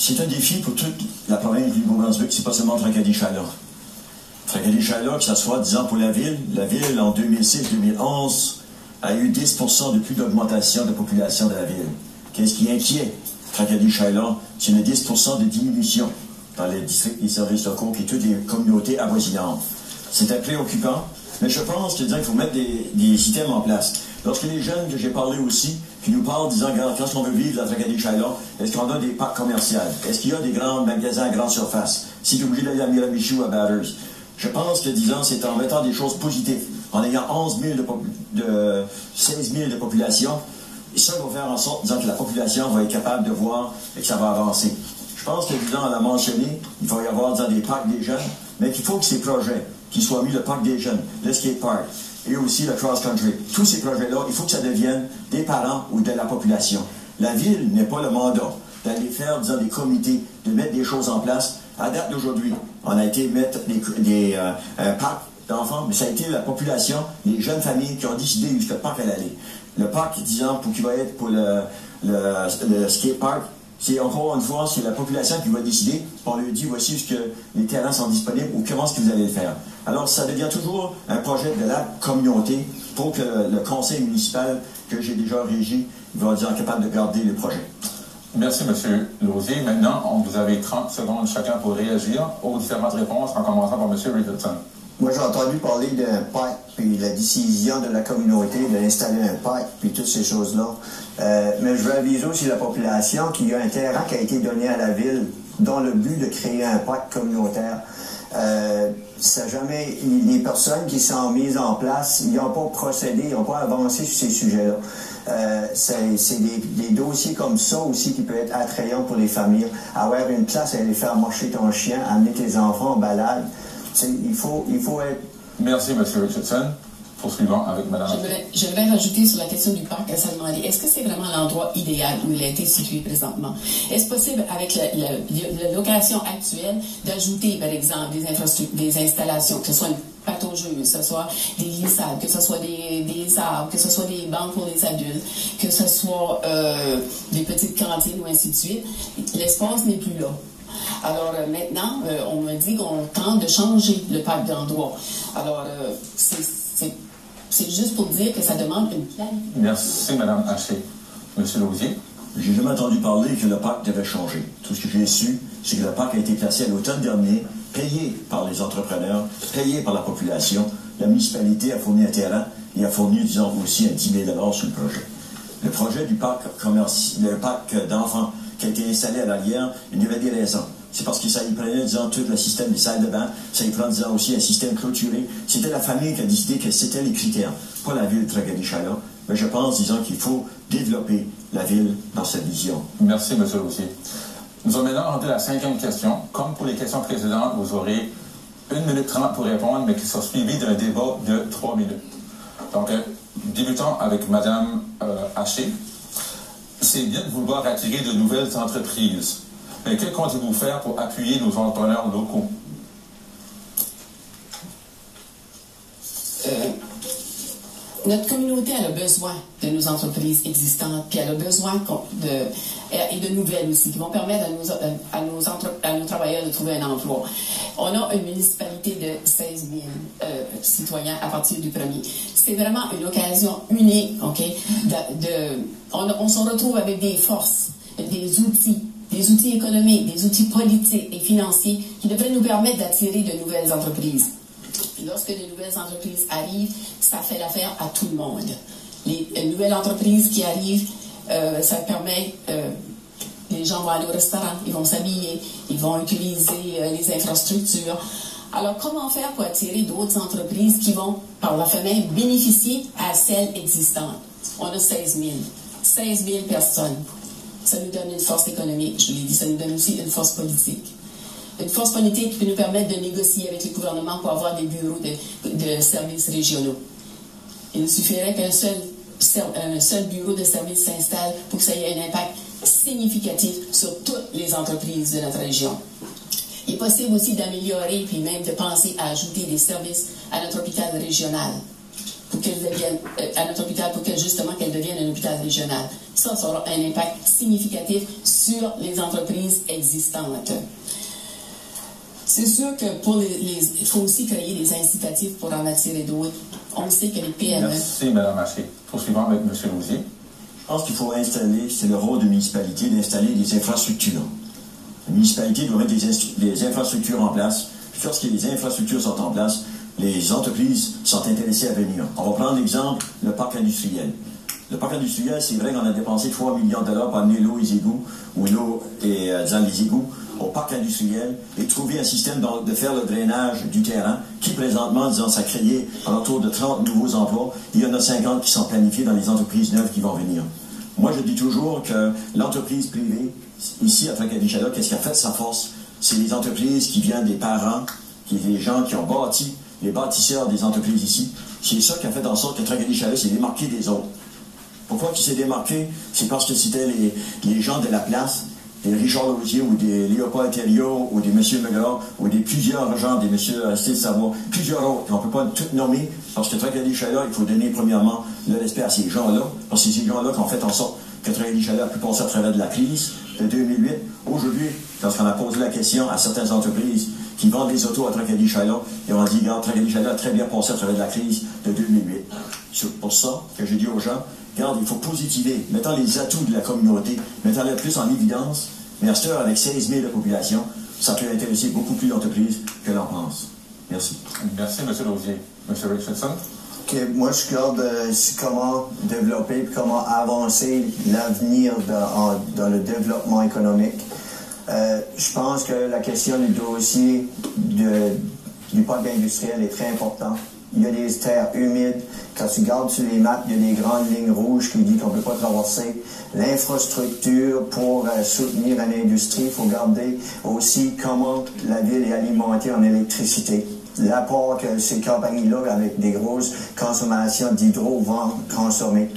c'est un défi pour toute la province du Nouveau-Brunswick, c'est pas seulement Tracadie-Charlotte. Tracadie-Charlotte, que ce soit, disons, pour la ville en 2006-2011 a eu 10% de plus d'augmentation de population de la ville. Qu'est-ce qui inquiète Tracadie-Charlotte? C'est une 10% de diminution dans les districts des services locaux et toutes les communautés avoisinantes. C'était préoccupant, mais je pense qu'il faut mettre des systèmes en place. Lorsque les jeunes que j'ai parlé aussi, qui nous parlent disant, regarde, quand on veut vivre dans Tracadie-Charlotte, est-ce qu'on a des parcs commerciaux? Est-ce qu'il y a des grands magasins à grande surface? Si tu es obligé d'aller à Miramichi ou à Bathurst? Je pense que, disons, c'est en mettant des choses positives, en ayant 16 000 de population, et ça va faire en sorte, disons, que la population va être capable de voir et que ça va avancer. Je pense que, disons, on l'a mentionné, il va y avoir, disons, des parcs des jeunes, mais qu'il faut que ces projets, qui soient mis le parc des jeunes, le skatepark, et aussi le cross-country, tous ces projets-là, il faut que ça devienne des parents ou de la population. La ville n'est pas le mandat d'aller faire, disons, des comités, de mettre des choses en place. À date d'aujourd'hui, on a été mettre des parcs d'enfants, mais ça a été la population, les jeunes familles qui ont décidé où ce parc allait aller. Le parc, disons, qui va être pour le skatepark, c'est encore une fois, c'est la population qui va décider. On lui dit, voici ce que les terrains sont disponibles ou comment est-ce que vous allez le faire. Alors, ça devient toujours un projet de la communauté pour que le conseil municipal que j'ai déjà régi va être capable de garder le projet. Merci, M. Lausier. Maintenant, vous avez 30 secondes chacun pour réagir aux différentes réponses, en commençant par M. Richardson. Moi, j'ai entendu parler d'un parc, puis la décision de la communauté d'installer un parc, puis toutes ces choses-là. Mais je veux aviser aussi la population qu'il y a un terrain qui a été donné à la ville dans le but de créer un parc communautaire. Ça jamais, les personnes qui sont mises en place, ils n'ont pas procédé, ils n'ont pas avancé sur ces sujets-là. C'est des dossiers comme ça aussi qui peuvent être attrayants pour les familles. Avoir une place à aller faire marcher ton chien, amener tes enfants en balade. Il faut être... Merci, M. Richardson. Poursuivons avec Mme. J'aimerais rajouter sur la question du parc à se demander, est-ce que c'est vraiment l'endroit idéal où il a été situé présentement? Est-ce possible, avec la location actuelle, d'ajouter, par exemple, des installations, que ce soit une pataugeuse, que ce soit des glissades, que ce soit des arbres, que ce soit des bancs pour les adultes, que ce soit des petites cantines ou ainsi de suite? L'espace n'est plus là. Alors maintenant, on m'a dit qu'on tente de changer le parc d'endroit. Alors, c'est juste pour dire que ça demande une planification. Merci, Mme Haché. M. Lausier. J'ai jamais entendu parler que le parc devait changer. Tout ce que j'ai su, c'est que le parc a été placé à l'automne dernier, payé par les entrepreneurs, payé par la population. La municipalité a fourni un terrain et a fourni, disons, aussi un 10 000 sur le projet. Le projet du parc le parc d'enfants qui a été installé à l'arrière, il y avait des raisons. C'est parce que ça y prenait, disons, tout le système des salles de bain, ça y prend, disons, aussi un système clôturé. C'était la famille qui a décidé que c'était les critères, pas la ville de Tracadie-Charlotte. Mais je pense, disons, qu'il faut développer la ville dans cette vision. Merci, M. Lausier. Nous allons maintenant rentrer à la 5e question. Comme pour les questions précédentes, vous aurez 1 minute 30 pour répondre, mais qui sera suivi d'un débat de 3 minutes. Donc, débutons avec Mme Haché. C'est bien de vouloir attirer de nouvelles entreprises. Mais que comptez-vous faire pour appuyer nos entrepreneurs locaux? Notre communauté a besoin de nos entreprises existantes, puis elle a besoin et de nouvelles aussi, qui vont permettre à nos travailleurs de trouver un emploi. On a une municipalité de 16 000 citoyens à partir du 1er. C'est vraiment une occasion unique, OK? On se retrouve avec des forces, des outils économiques, des outils politiques et financiers qui devraient nous permettre d'attirer de nouvelles entreprises. Puis lorsque de nouvelles entreprises arrivent, ça fait l'affaire à tout le monde. Les nouvelles entreprises qui arrivent, ça permet... les gens vont aller au restaurant, ils vont s'habiller, ils vont utiliser les infrastructures. Alors, comment faire pour attirer d'autres entreprises qui vont, par la fenêtre, bénéficier à celles existantes? On a 16 000. 16 000 personnes. Ça nous donne une force économique, je l'ai dit, ça nous donne aussi une force politique. Une force politique qui peut nous permettre de négocier avec le gouvernement pour avoir des bureaux de services régionaux. Il nous suffirait qu'un seul bureau de services s'installe pour que ça ait un impact significatif sur toutes les entreprises de notre région. Il est possible aussi d'améliorer, puis même de penser à ajouter des services à notre hôpital régional, pour qu'elle devienne, justement qu'elle devienne un hôpital régional. régional. Ça aura un impact significatif sur les entreprises existantes. C'est sûr que il faut aussi créer des incitatifs pour en attirer d'autres. On sait que les PME... Merci, Mme Haché. Poursuivons avec M. Lausier. Je pense qu'il faut installer, c'est le rôle de municipalité, d'installer des infrastructures. La municipalité doit mettre des infrastructures en place. Puis lorsque les infrastructures sont en place, les entreprises sont intéressées à venir. On va prendre l'exemple, le parc industriel. Le parc industriel, c'est vrai qu'on a dépensé 3 millions de dollars pour amener l'eau et les égouts, ou l'eau et les égouts au parc industriel et trouver un système de faire le drainage du terrain qui, présentement, disons, ça a créé autour de 30 nouveaux emplois. Il y en a 50 qui sont planifiés dans les entreprises neuves qui vont venir. Moi, je dis toujours que l'entreprise privée, ici, à Tracadie-Chaloc, qu'est-ce qui a fait sa force? C'est les entreprises qui viennent des parents, des gens qui ont bâti, les bâtisseurs des entreprises ici. C'est ça qui a fait en sorte que Tracadie-Chaloc s'est démarqué des autres. Pourquoi il s'est démarqué? C'est parce que c'était les gens de la place, des Richard Lausier ou des Léopold Thériault ou des M. Mellor ou des plusieurs gens, des M. Aristide Savoie, plusieurs autres. On ne peut pas tout nommer parce que Tracadie-Chaloc, il faut donner premièrement le respect à ces gens-là, parce que c'est ces gens-là qui ont fait en sorte que Tracadie-Chaloc a pu passer à travers de la crise de 2008. Aujourd'hui, lorsqu'on a posé la question à certaines entreprises qui vendent des autos à Tracadie-Chaloc, ils ont dit, regarde, Tracadie-Chaloc a très bien passé à travers de la crise de 2008. C'est pour ça que j'ai dit aux gens, regarde, il faut positiver, mettant les atouts de la communauté, mettant-les plus en évidence, mais à cette heure, avec 16 000 de population, ça peut intéresser beaucoup plus d'entreprises que l'on pense. Merci. Merci, M. Lausier. M. Richardson? Okay, moi, je regarde comment développer et comment avancer l'avenir dans le développement économique. Je pense que la question du dossier du parc industriel est très importante. Il y a des terres humides. Quand tu regardes sur les maps, il y a des grandes lignes rouges qui disent qu'on ne peut pas traverser. L'infrastructure pour soutenir une industrie, il faut regarder aussi comment la ville est alimentée en électricité. L'apport que ces compagnies-là, avec des grosses consommations d'hydro, vont consommer.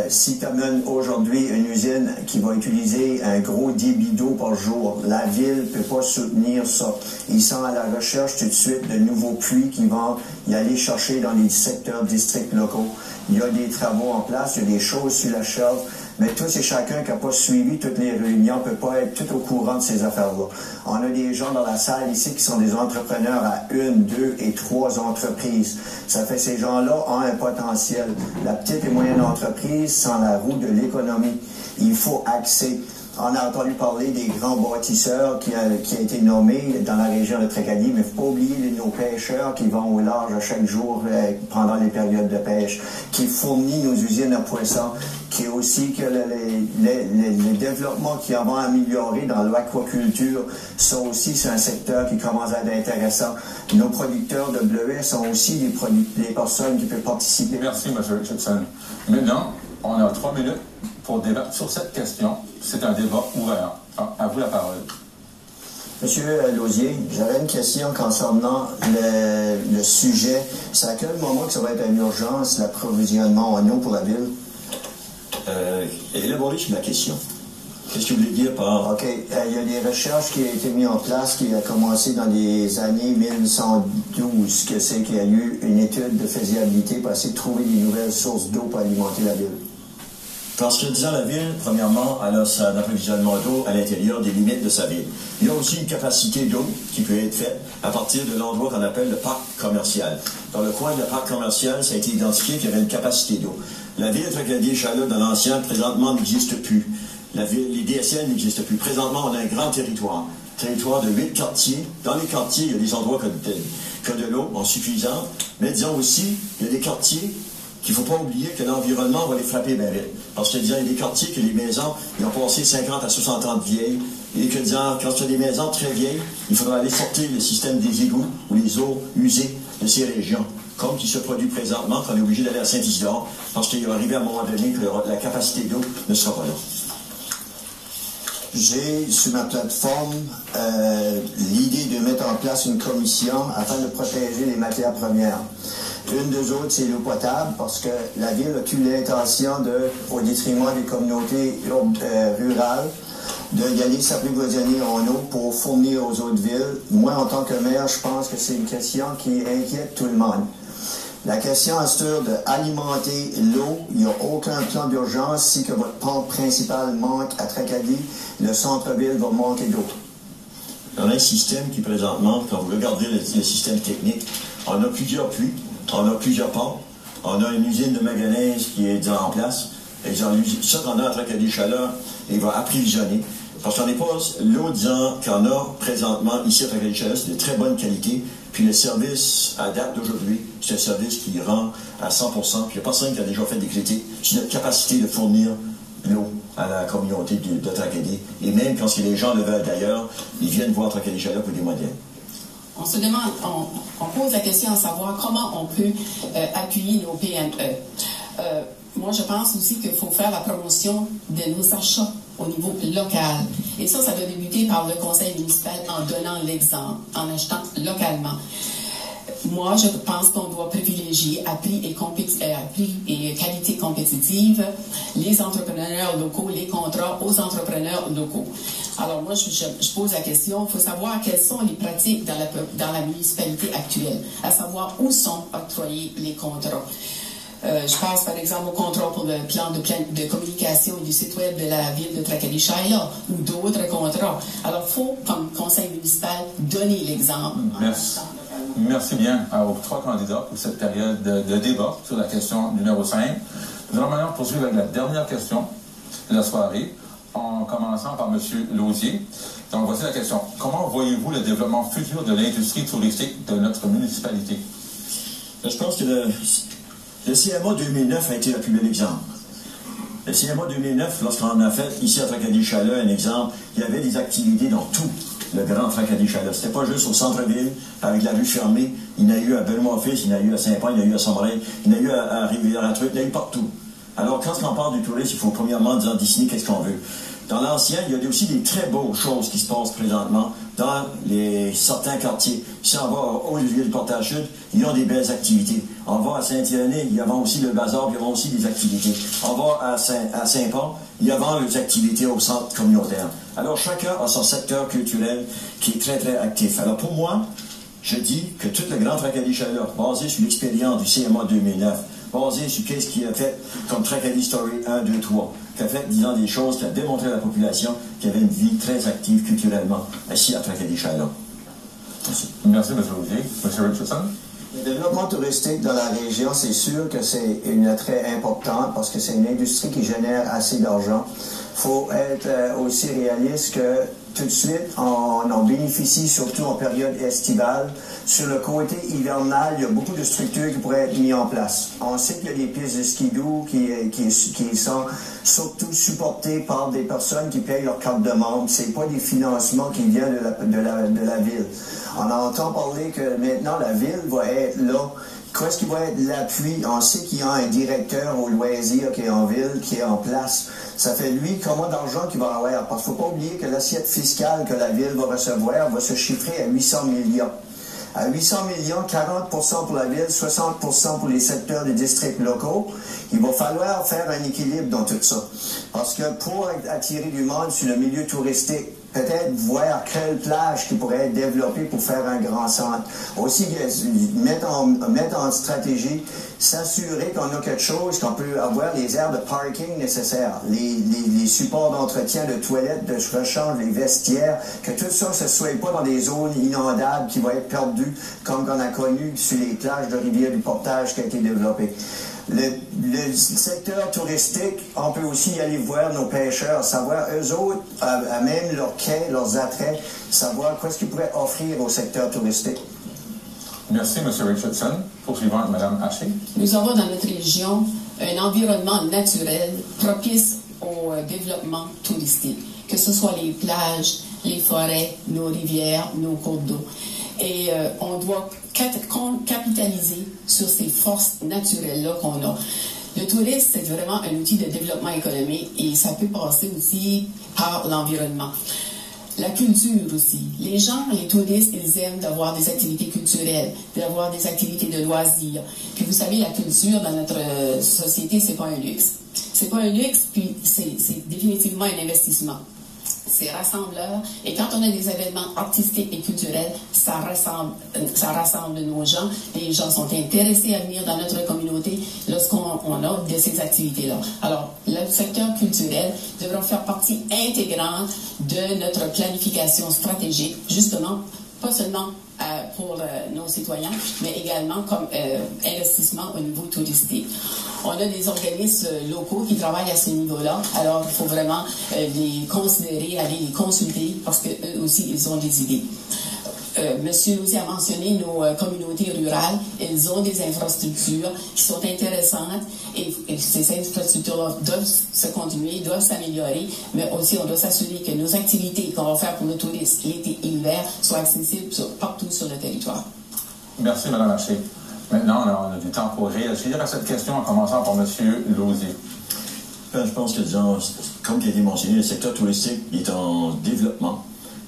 Si tu amènes aujourd'hui une usine qui va utiliser un gros débit d'eau par jour, la ville ne peut pas soutenir ça. Ils sont à la recherche tout de suite de nouveaux puits qui vont y aller chercher dans les secteurs districts locaux. Il y a des travaux en place, il y a des choses sur la shelf, mais tous et chacun qui n'a pas suivi toutes les réunions ne peut pas être tout au courant de ces affaires-là. On a des gens dans la salle ici qui sont des entrepreneurs à 1, 2 et 3 entreprises. Ça fait que ces gens-là ont un potentiel. La petite et moyenne entreprise sont la roue de l'économie. Il faut axer. On a entendu parler des grands bâtisseurs qui a été nommé dans la région de Tracadie, mais il ne faut pas oublier nos pêcheurs qui vont au large chaque jour pendant les périodes de pêche, qui fournissent nos usines à poissons, qui est aussi que les développements qui vont améliorer dans l'aquaculture, ça aussi c'est un secteur qui commence à être intéressant. Nos producteurs de bleuets sont aussi des personnes qui peuvent participer. Merci, M. Richardson. Maintenant, on a 3 minutes pour débattre sur cette question. C'est un débat ouvert. À vous la parole. Monsieur Lausier, j'avais une question concernant le sujet. C'est à quel moment que ça va être une urgence, l'approvisionnement en eau pour la ville? Élaborez sur la question. Qu'est-ce que vous voulez dire par... OK. Il y a des recherches qui ont été mises en place, qui a commencé dans les années 1912, que c'est qu'il y a eu une étude de faisabilité pour essayer de trouver des nouvelles sources d'eau pour alimenter la ville. Parce que, disons, la ville, premièrement, elle a son approvisionnement d'eau à l'intérieur des limites de sa ville. Il y a aussi une capacité d'eau qui peut être faite à partir de l'endroit qu'on appelle le parc commercial. Dans le coin de parc commercial, ça a été identifié qu'il y avait une capacité d'eau. La ville de Tracadie-Chaloc, dans l'ancien, présentement, n'existe plus. Les DSL n'existent plus. Présentement, on a un grand territoire de 8 quartiers. Dans les quartiers, il y a des endroits que de l'eau en suffisance, mais disons aussi, il y a des quartiers qu'il ne faut pas oublier que l'environnement va les frapper bien vite. Parce que, disons, il y a des quartiers que les maisons, ils ont passé 50 à 60 ans de vieilles, et que, disons, quand il y a des maisons très vieilles, il faudra aller sortir le système des égouts ou les eaux usées de ces régions, comme qui se produit présentement, qu'on est obligé d'aller à Saint-Isidore, parce qu'il va arriver à un moment donné que la capacité d'eau ne sera pas là. J'ai sur ma plateforme l'idée de mettre en place une commission afin de protéger les matières premières. Une des autres, c'est l'eau potable, parce que la ville a eu l'intention, au détriment des communautés rurales, d'y aller s'approvisionner en eau pour fournir aux autres villes. Moi, en tant que maire, je pense que c'est une question qui inquiète tout le monde. La question assure d'alimenter l'eau. Il n'y a aucun plan d'urgence. Si que votre pompe principale manque à Tracadie, le centre-ville va manquer d'eau. On a un système qui, présentement, quand vous regardez le système technique, on a plusieurs puits, on a plusieurs pompes, on a une usine de manganèse qui est en place. Ça qu'on a à Tracadie-Chaleur, il va approvisionner. Parce qu'on n'est pas l'eau disant qu'on a présentement ici à Tracadie-Chaleur, c'est de très bonne qualité. Puis le service, à date d'aujourd'hui, c'est un service qui rend à 100%. Puis il n'y a personne qui a déjà fait des critiques sur notre capacité de fournir l'eau à la communauté de Tracadie. Et même quand les gens le veulent d'ailleurs, ils viennent voir Tracadie-Chaleur pour des modèles. On se demande, on pose la question à savoir comment on peut appuyer nos PME. Moi, je pense aussi qu'il faut faire la promotion de nos achats au niveau local. Et ça doit débuter par le conseil municipal en donnant l'exemple, en achetant localement. Moi, je pense qu'on doit privilégier à prix et qualité compétitive les entrepreneurs locaux, les contrats aux entrepreneurs locaux. Alors moi, je pose la question, il faut savoir quelles sont les pratiques dans la municipalité actuelle, à savoir où sont octroyés les contrats. Je pense par exemple au contrat pour le plan de communication et du site web de la ville de Tracadie-Chaleur ou d'autres contrats. Alors il faut, comme conseil municipal, donner l'exemple. Merci bien aux trois candidats pour cette période de débat sur la question numéro 5. Nous allons maintenant poursuivre avec la dernière question de la soirée, en commençant par M. Lausier. Donc voici la question. Comment voyez-vous le développement futur de l'industrie touristique de notre municipalité? Je pense que le CMA 2009 a été le plus bel exemple. Le CMA 2009, lorsqu'on a fait ici à Tracadie-Chaleur un exemple, il y avait des activités dans tout le grand Tracadie-Chaleur. C'était pas juste au centre-ville, avec la rue fermée. Il y en a eu à Benoît-Fils, il y en a eu à Saint-Paul, il y en a eu à Sommeil, il y en a eu à Rivière-à-Truc, il y en a eu partout. Alors, quand on parle du tourisme, il faut premièrement désigner qu'est-ce qu'on veut. Dans l'ancien, il y a aussi des très beaux choses qui se passent présentement dans certains quartiers. Si on va au lieu du Portage-Sud, ils ont des belles activités. On va à Saint-Irénée, il y a aussi le bazar, il y a aussi des activités. On va à Saint-Paul, il y a des activités au centre communautaire. Alors, chacun a son secteur culturel qui est très, très actif. Alors, pour moi, je dis que tout le grand Tracadie-Chaleur, basé sur l'expérience du CMA 2009, basé sur qu'est-ce qu'il a fait comme Tracadie Story 1, 2, 3, qui a fait, disons, des choses, qui a démontré à la population qu'il y avait une vie très active culturellement ici à Tracadie-Chaleur. Merci. Merci, M. Lausier. M. Richardson? Le développement touristique dans la région, c'est sûr que c'est une attrait importante parce que c'est une industrie qui génère assez d'argent. Il faut être aussi réaliste que tout de suite, on en bénéficie surtout en période estivale. Sur le côté hivernal, il y a beaucoup de structures qui pourraient être mises en place. On sait qu'il y a des pistes de skidoo qui sont surtout supportées par des personnes qui payent leur carte de membre. C'est pas des financements qui viennent de la ville. On entend parler que maintenant la ville va être là. Qu'est-ce qui va être l'appui? On sait qu'il y a un directeur au loisir qui est en ville, qui est en place. Ça fait lui combien d'argent qu'il va avoir? Parce qu'il ne faut pas oublier que l'assiette fiscale que la ville va recevoir va se chiffrer à 800 millions. À 800 millions, 40% pour la ville, 60% pour les secteurs des districts locaux. Il va falloir faire un équilibre dans tout ça. Parce que pour attirer du monde sur le milieu touristique, peut-être voir quelle plage qui pourrait être développée pour faire un grand centre. Aussi, mettre en stratégie, s'assurer qu'on a quelque chose, qu'on peut avoir les aires de parking nécessaires, les supports d'entretien de toilettes, de rechange, les vestiaires, que tout ça ne se soit pas dans des zones inondables qui vont être perdues, comme qu'on a connu sur les plages de Rivière du Portage qui a été développé. Le secteur touristique, on peut aussi y aller voir nos pêcheurs, savoir eux autres, à même leurs quais, leurs attraits, savoir qu'est-ce qu'ils pourraient offrir au secteur touristique. Merci, M. Richardson. Poursuivant, Mme Haché. Nous avons dans notre région un environnement naturel propice au développement touristique, que ce soit les plages, les forêts, nos rivières, nos cours d'eau. Et on doit capitaliser sur ces forces naturelles-là qu'on a. Le tourisme, c'est vraiment un outil de développement économique et ça peut passer aussi par l'environnement. La culture aussi. Les gens, les touristes, ils aiment d'avoir des activités culturelles, d'avoir des activités de loisirs. Puis vous savez, la culture dans notre société, c'est pas un luxe. C'est pas un luxe, puis c'est définitivement un investissement. c'est rassembleur. Et quand on a des événements artistiques et culturels, ça rassemble nos gens. Les gens sont intéressés à venir dans notre communauté lorsqu'on a de ces activités-là. Alors, le secteur culturel devra faire partie intégrante de notre planification stratégique, justement, pas seulement pour nos citoyens, mais également comme investissement au niveau touristique. On a des organismes locaux qui travaillent à ce niveau-là, alors il faut vraiment les considérer, aller les consulter, parce qu'eux aussi, ils ont des idées. Monsieur Lausier a mentionné nos communautés rurales. Elles ont des infrastructures qui sont intéressantes et ces infrastructures-là doivent se continuer, doivent s'améliorer, mais aussi on doit s'assurer que nos activités qu'on va faire pour le tourisme l'été et l'hiver soient accessibles partout sur le territoire. Merci, Mme Haché. Maintenant, on a du temps pour réagir à cette question en commençant par M. Lausier. Je pense que, disons, comme il a été mentionné, le secteur touristique est en développement.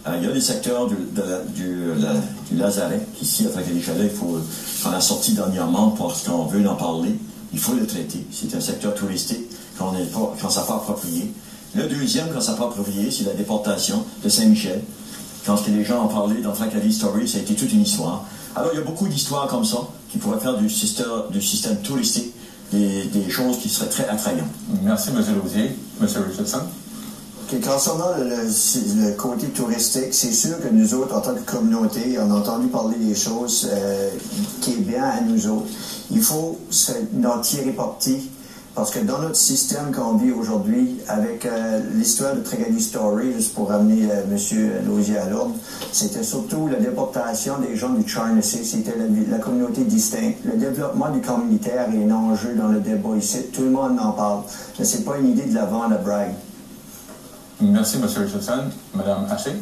Il y a des secteurs du Lazaret, ici, à Tracadie-Chalet, qu'on a sorti dernièrement parce qu'on veut en parler. Il faut le traiter. C'est un secteur touristique quand ça n'est pas approprié. Le deuxième, quand ça n'est pas approprié, c'est la déportation de Saint-Michel. Quand les gens en parlaient dans Tracadie Story, ça a été toute une histoire. Alors, il y a beaucoup d'histoires comme ça qui pourraient faire du système touristique des choses qui seraient très attrayantes. Merci, M. Lausier. M. Richardson? Concernant le côté touristique, c'est sûr que nous autres, en tant que communauté, on a entendu parler des choses qui est bien à nous autres. Il faut en tirer parti, parce que dans notre système qu'on vit aujourd'hui, avec l'histoire de Tracadie Story, juste pour ramener M. Lausier à l'ordre, c'était surtout la déportation des gens du Charnesay, c'était la communauté distincte. Le développement du communautaire est un enjeu dans le débat ici, tout le monde en parle, mais c'est pas une idée de la vendre à Bragg. Merci, M. Richardson. Mme Haché?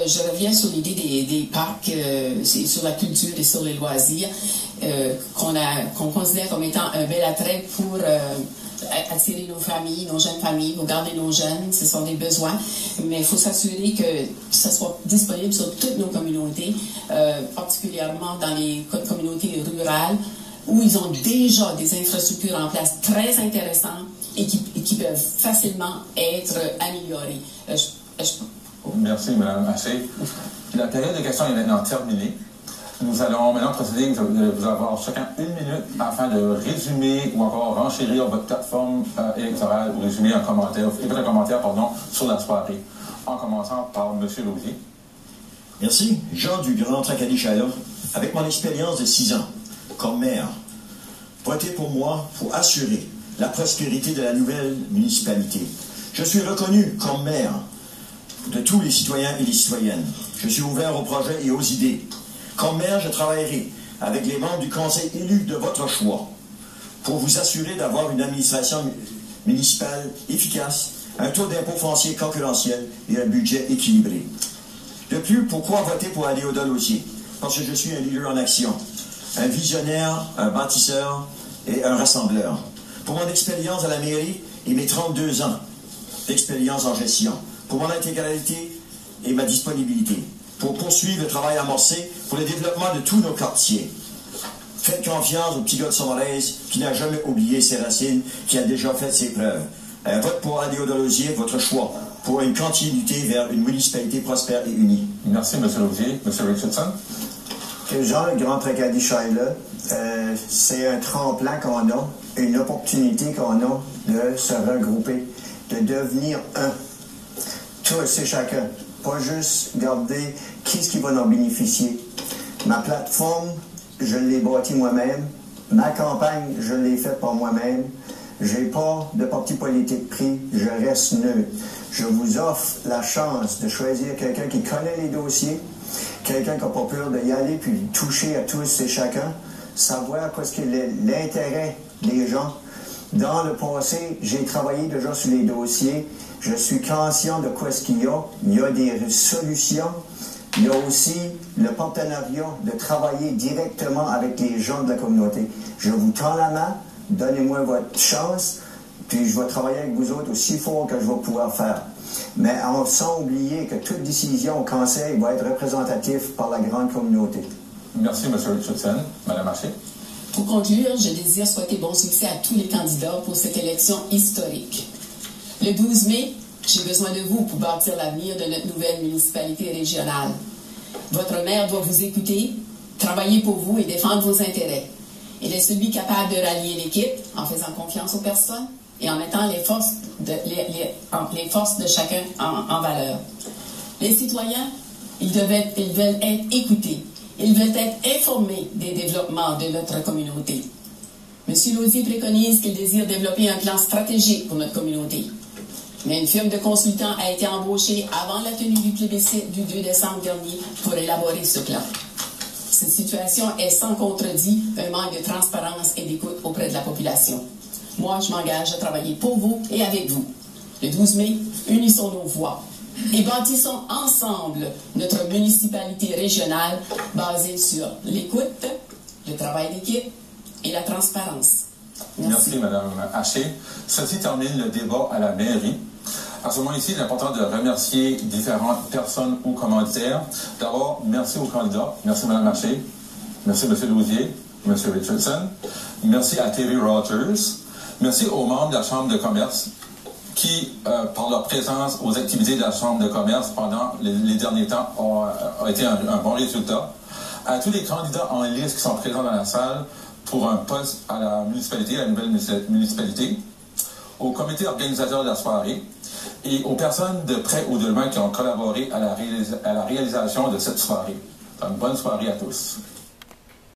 Je reviens sur l'idée des parcs, sur la culture et sur les loisirs, qu'on considère comme étant un bel attrait pour attirer nos familles, nos jeunes familles, pour garder nos jeunes. Ce sont des besoins, mais il faut s'assurer que ça soit disponible sur toutes nos communautés, particulièrement dans les communautés rurales, où ils ont déjà des infrastructures en place très intéressantes et qui peuvent facilement être améliorées. Merci, Mme Haché. La période de questions est maintenant terminée. Nous allons maintenant procéder, vous avoir chacun 1 minute afin de résumer ou encore renchérir votre plateforme électorale ou résumer un commentaire, sur la soirée. En commençant par M. Lausier. Merci. Jean du Grand Tracadie-Chalet, avec mon expérience de 6 ans comme maire, votez pour moi pour assurer la prospérité de la nouvelle municipalité. Je suis reconnu comme maire de tous les citoyens et les citoyennes. Je suis ouvert aux projets et aux idées. Comme maire, je travaillerai avec les membres du conseil élus de votre choix pour vous assurer d'avoir une administration municipale efficace, un taux d'impôt foncier concurrentiel et un budget équilibré. De plus, pourquoi voter pour Adéodat Lausier? Parce que je suis un leader en action, un visionnaire, un bâtisseur et un rassembleur. Pour mon expérience à la mairie et mes 32 ans d'expérience en gestion, pour mon intégralité et ma disponibilité, pour poursuivre le travail amorcé pour le développement de tous nos quartiers. Faites confiance au petit gars de Somalaise qui n'a jamais oublié ses racines, qui a déjà fait ses preuves. Vote pour Adéodat Lausier, votre choix, pour une continuité vers une municipalité prospère et unie. Merci, M. Lausier. M. Richardson? Jean, le Grand Tracadie-Chalet, c'est un tremplin qu'on a, une opportunité qu'on a de se regrouper, de devenir un. Tous et chacun. Pas juste garder qui va en bénéficier. Ma plateforme, je l'ai bâtie moi-même. Ma campagne, je l'ai faite par moi-même. J'ai pas de parti politique pris. Je reste neutre. Je vous offre la chance de choisir quelqu'un qui connaît les dossiers, quelqu'un qui n'a pas peur d'y aller puis toucher à tous et chacun, savoir quoi ce qu'est l'intérêt des gens. Dans le passé, j'ai travaillé déjà sur les dossiers. Je suis conscient de quoi ce qu'il y a. Il y a des solutions. Il y a aussi le partenariat de travailler directement avec les gens de la communauté. Je vous tends la main, donnez-moi votre chance, puis je vais travailler avec vous autres aussi fort que je vais pouvoir faire. Mais sans oublier que toute décision au conseil va être représentative par la grande communauté. Merci, M. Richardson. Mme Haché? Pour conclure, je désire souhaiter bon succès à tous les candidats pour cette élection historique. Le 12 mai, J'ai besoin de vous pour bâtir l'avenir de notre nouvelle municipalité régionale. Votre maire doit vous écouter, travailler pour vous et défendre vos intérêts. Il est celui capable de rallier l'équipe en faisant confiance aux personnes et en mettant les forces de chacun en valeur. Les citoyens, ils veulent être écoutés. Ils veulent être informés des développements de notre communauté. M. Lausier préconise qu'il désire développer un plan stratégique pour notre communauté. Mais une firme de consultants a été embauchée avant la tenue du plébiscite du 2 décembre dernier pour élaborer ce plan. Cette situation est sans contredit un manque de transparence et d'écoute auprès de la population. Moi, je m'engage à travailler pour vous et avec vous. Le 12 mai, unissons nos voix et bâtissons ensemble notre municipalité régionale basée sur l'écoute, le travail d'équipe et la transparence. Merci Mme Haché. Ceci termine le débat à la mairie. À ce moment ici, il est important de remercier différentes personnes ou commanditaires. D'abord, merci aux candidats. Merci Mme Haché. Merci M. Lausier, M. Richardson. Merci à TV Rogers. Merci aux membres de la Chambre de commerce qui, par leur présence aux activités de la Chambre de commerce pendant les derniers temps, ont été un bon résultat. À tous les candidats en liste qui sont présents dans la salle pour un poste à la municipalité, la nouvelle municipalité, au comité organisateur de la soirée et aux personnes de près ou de loin qui ont collaboré à la réalisation de cette soirée. Une bonne soirée à tous.